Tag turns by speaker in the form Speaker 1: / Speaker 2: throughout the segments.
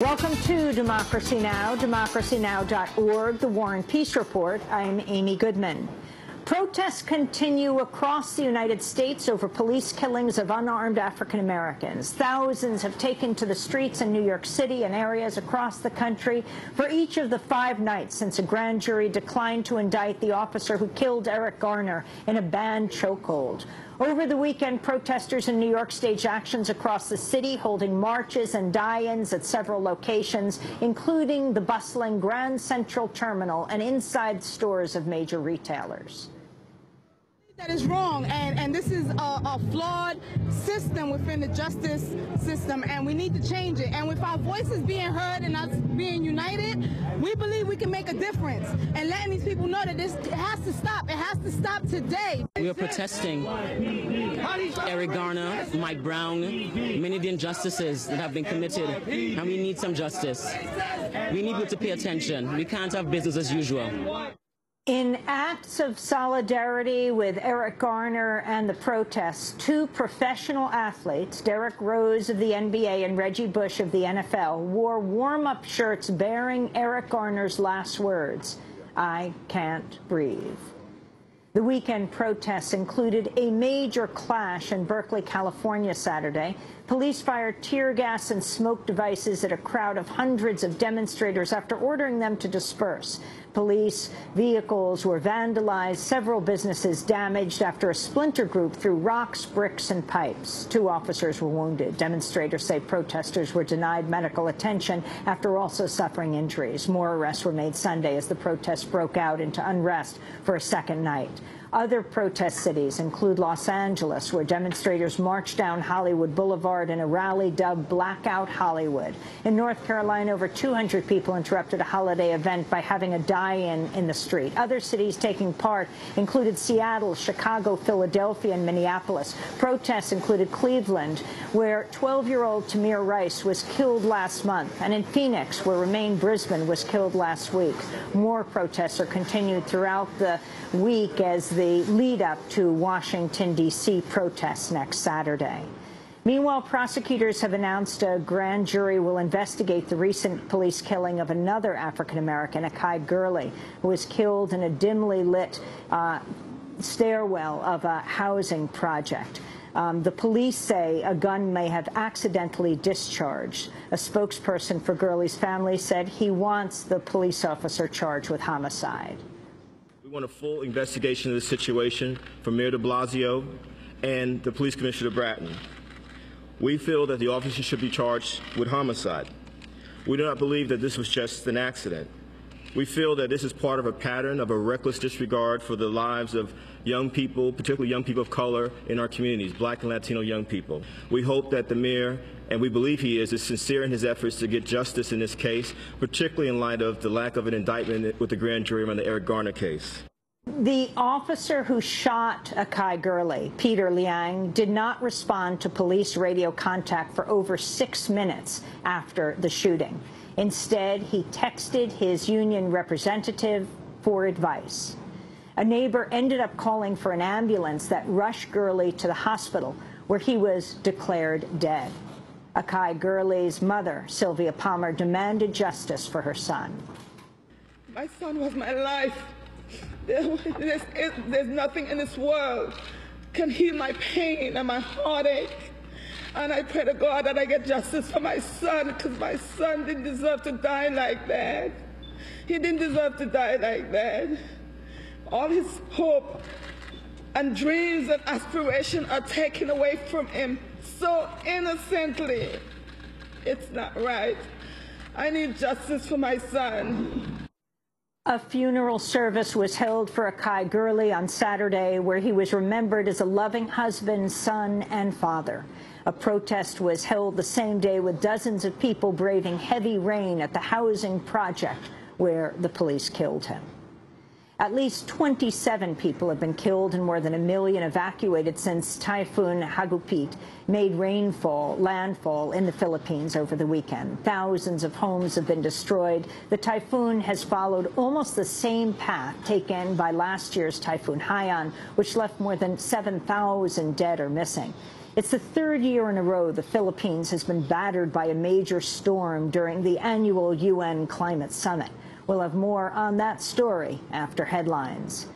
Speaker 1: Welcome to Democracy Now!, democracynow.org, the War and Peace Report. I'm Amy Goodman. Protests continue across the United States over police killings of unarmed African Americans. Thousands have taken to the streets in New York City and areas across the country for each of the 5 nights since a grand jury declined to indict the officer who killed Eric Garner in a banned chokehold. Over the weekend, protesters in New York staged actions across the city, holding marches and die-ins at several locations, including the bustling Grand Central Terminal and inside stores of major retailers.
Speaker 2: That is wrong, and this is a flawed system within the justice system, and we need to change it. And with our voices being heard and us being united, we believe we can make a difference. And letting these people know that this has to stop. It has to stop today.
Speaker 3: We are protesting Eric Garner, Mike Brown, many of the injustices that have been committed, and we need some justice. We need people to pay attention. We can't have business as usual.
Speaker 1: In acts of solidarity with Eric Garner and the protests, 2 professional athletes, Derrick Rose of the NBA and Reggie Bush of the NFL, wore warm-up shirts bearing Eric Garner's last words, "I can't breathe." The weekend protests included a major clash in Berkeley, California Saturday. Police fired tear gas and smoke devices at a crowd of hundreds of demonstrators after ordering them to disperse. Police vehicles were vandalized, several businesses damaged after a splinter group threw rocks, bricks, and pipes. 2 officers were wounded. Demonstrators say protesters were denied medical attention after also suffering injuries. More arrests were made Sunday as the protests broke out into unrest for a second night. Other protest cities include Los Angeles, where demonstrators marched down Hollywood Boulevard in a rally dubbed Blackout Hollywood. In North Carolina, over 200 people interrupted a holiday event by having a die-in in the street. Other cities taking part included Seattle, Chicago, Philadelphia, and Minneapolis. Protests included Cleveland, where 12-year-old Tamir Rice was killed last month, and in Phoenix, where Remain Brisbane was killed last week. More protests are continued throughout the week as the lead-up to Washington, D.C. protests next Saturday. Meanwhile, prosecutors have announced a grand jury will investigate the recent police killing of another African-American, Akai Gurley, who was killed in a dimly lit stairwell of a housing project. The police say a gun may have accidentally discharged. A spokesperson for Gurley's family said he wants the police officer charged with homicide.
Speaker 4: We want a full investigation of the situation from Mayor de Blasio and the Police Commissioner Bratton. We feel that the officer should be charged with homicide. We do not believe that this was just an accident. We feel that this is part of a pattern of a reckless disregard for the lives of young people, particularly young people of color in our communities, Black and Latino young people. We hope that the mayor, and we believe he is sincere in his efforts to get justice in this case, particularly in light of the lack of an indictment with the grand jury on the Eric Garner case.
Speaker 1: The officer who shot Akai Gurley, Peter Liang, did not respond to police radio contact for over 6 minutes after the shooting. Instead, he texted his union representative for advice. A neighbor ended up calling for an ambulance that rushed Gurley to the hospital, where he was declared dead. Akai Gurley's mother, Sylvia Palmer, demanded justice for her son.
Speaker 5: My son was my life. There's nothing in this world can heal my pain and my heartache. And I pray to God that I get justice for my son, because my son didn't deserve to die like that. He didn't deserve to die like that. All his hope and dreams and aspirations are taken away from him so innocently. It's not right. I need justice for my son.
Speaker 1: A funeral service was held for Akai Gurley on Saturday, where he was remembered as a loving husband, son, and father. A protest was held the same day with dozens of people braving heavy rain at the housing project where the police killed him. At least 27 people have been killed and more than 1 million evacuated since Typhoon Hagupit made landfall in the Philippines over the weekend. Thousands of homes have been destroyed. The typhoon has followed almost the same path taken by last year's Typhoon Haiyan, which left more than 7,000 dead or missing. It's the third year in a row the Philippines has been battered by a major storm during the annual UN Climate Summit. We'll have more on that story after headlines.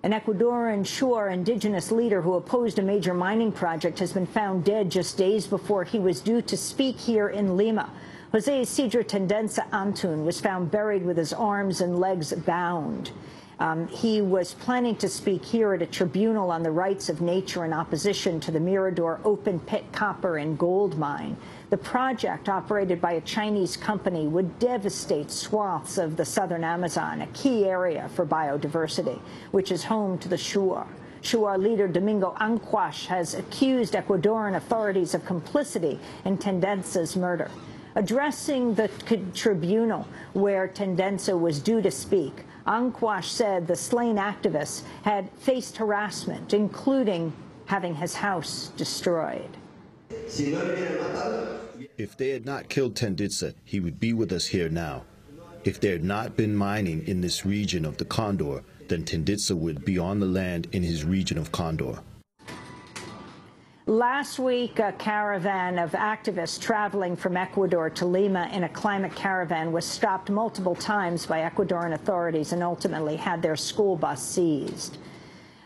Speaker 1: An Ecuadorean Shuar indigenous leader who opposed a major mining project has been found dead just days before he was due to speak here in Lima. Jose Isidro Tendenza Antun was found buried with his arms and legs bound. He was planning to speak here at a tribunal on the rights of nature in opposition to the Mirador open-pit copper and gold mine. The project, operated by a Chinese company, would devastate swaths of the southern Amazon, a key area for biodiversity, which is home to the Shuar. Shuar leader Domingo Anquash has accused Ecuadorian authorities of complicity in Tendenza's murder. Addressing the tribunal where Tendenza was due to speak, Anquash said the slain activist had faced harassment, including having his house destroyed.
Speaker 6: If they had not killed Tendenza, he would be with us here now. If there had not been mining in this region of the Condor, then Tendenza would be on the land in his region of Condor.
Speaker 1: Last week, a caravan of activists traveling from Ecuador to Lima in a climate caravan was stopped multiple times by Ecuadorian authorities and ultimately had their school bus seized.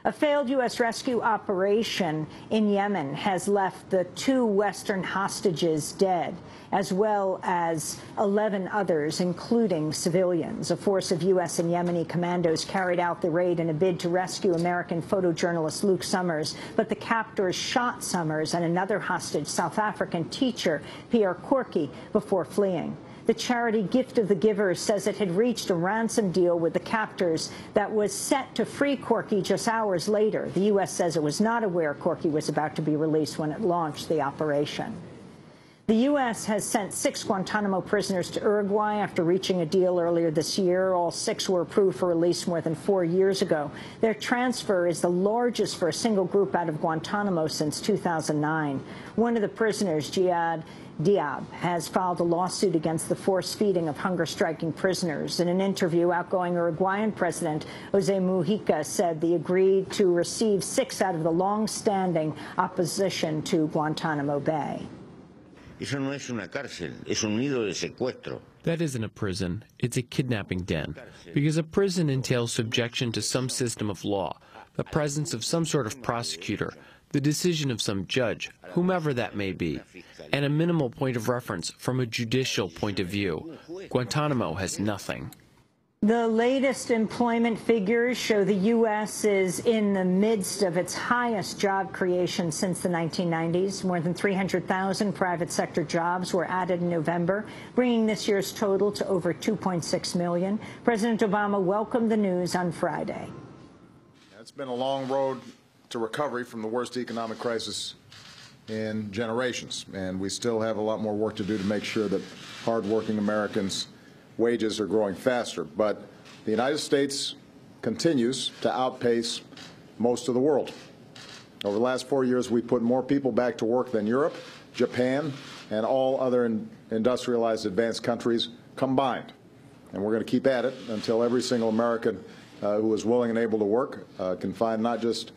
Speaker 1: A failed U.S. rescue operation in Yemen has left the 2 Western hostages dead, as well as 11 others, including civilians. A force of U.S. and Yemeni commandos carried out the raid in a bid to rescue American photojournalist Luke Summers, but the captors shot Summers and another hostage, South African teacher Pierre Corky, before fleeing. The charity Gift of the Givers says it had reached a ransom deal with the captors that was set to free Corky just hours later. The U.S. says it was not aware Corky was about to be released when it launched the operation. The U.S. has sent 6 Guantanamo prisoners to Uruguay after reaching a deal earlier this year. All 6 were approved for release more than 4 years ago. Their transfer is the largest for a single group out of Guantanamo since 2009. One of the prisoners, Jihad Diab, has filed a lawsuit against the forced feeding of hunger-striking prisoners. In an interview, outgoing Uruguayan President Jose Mujica said they agreed to receive 6 out of the long-standing opposition to Guantanamo Bay.
Speaker 7: Eso no es una cárcel, es un nido de secuestro.
Speaker 8: That isn't a prison, it's a kidnapping den. Because a prison entails subjection to some system of law, the presence of some sort of prosecutor, the decision of some judge, whomever that may be, and a minimal point of reference from a judicial point of view. Guantanamo has nothing.
Speaker 1: The latest employment figures show the U.S. is in the midst of its highest job creation since the 1990s. More than 300,000 private sector jobs were added in November, bringing this year's total to over 2.6 million. President Obama welcomed the news on Friday.
Speaker 9: It's been a long road to recovery from the worst economic crisis in generations, and we still have a lot more work to do to make sure that hardworking Americans' wages are growing faster. But the United States continues to outpace most of the world. Over the last 4 years, we've put more people back to work than Europe, Japan, and all other industrialized advanced countries combined. And we're going to keep at it until every single American who is willing and able to work can find not just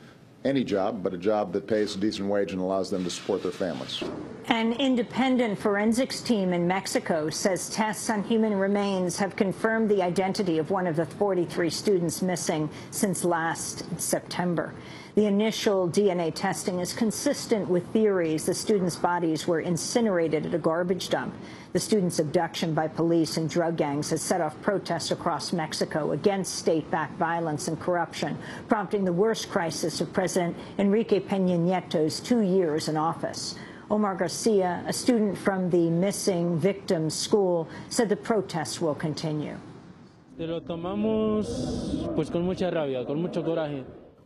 Speaker 9: any job, but a job that pays a decent wage and allows them to support their families.
Speaker 1: An independent forensics team in Mexico says tests on human remains have confirmed the identity of one of the 43 students missing since last September. The initial DNA testing is consistent with theories the students' bodies were incinerated at a garbage dump. The students' abduction by police and drug gangs has set off protests across Mexico against state-backed violence and corruption, prompting the worst crisis of President Enrique Peña Nieto's 2 years in office. Omar Garcia, a student from the missing victims' school, said the protests will continue.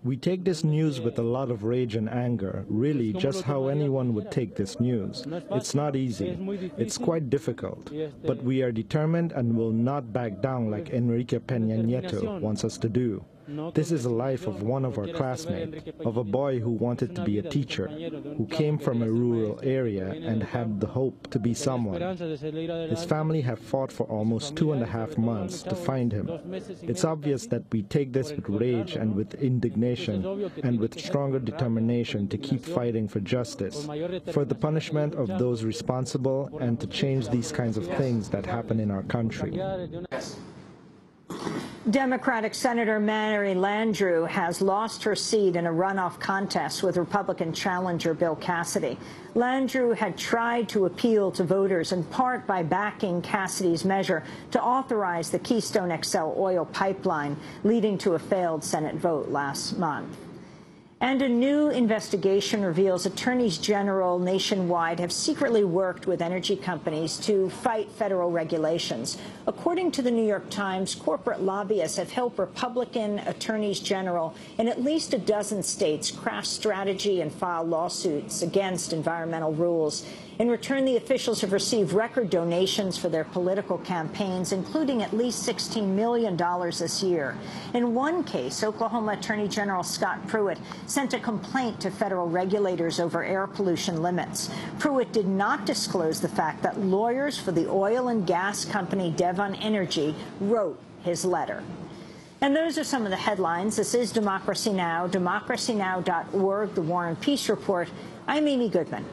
Speaker 10: We take this news with a lot of rage and anger, really just how anyone would take this news. It's not easy. It's quite difficult. But we are determined and will not back down like Enrique Peña Nieto wants us to do. This is the life of one of our classmates, of a boy who wanted to be a teacher, who came from a rural area and had the hope to be someone. His family have fought for almost 2.5 months to find him. It's obvious that we take this with rage and with indignation and with stronger determination to keep fighting for justice, for the punishment of those responsible, and to change these kinds of things that happen in our country.
Speaker 1: Democratic Senator Mary Landrieu has lost her seat in a runoff contest with Republican challenger Bill Cassidy. Landrieu had tried to appeal to voters in part by backing Cassidy's measure to authorize the Keystone XL oil pipeline, leading to a failed Senate vote last month. And a new investigation reveals attorneys general nationwide have secretly worked with energy companies to fight federal regulations. According to the New York Times, corporate lobbyists have helped Republican attorneys general in at least a dozen states craft strategy and file lawsuits against environmental rules. In return, the officials have received record donations for their political campaigns, including at least $16 million this year. In one case, Oklahoma Attorney General Scott Pruitt sent a complaint to federal regulators over air pollution limits. Pruitt did not disclose the fact that lawyers for the oil and gas company Devon Energy wrote his letter. And those are some of the headlines. This is Democracy Now!, democracynow.org, the War and Peace Report. I'm Amy Goodman.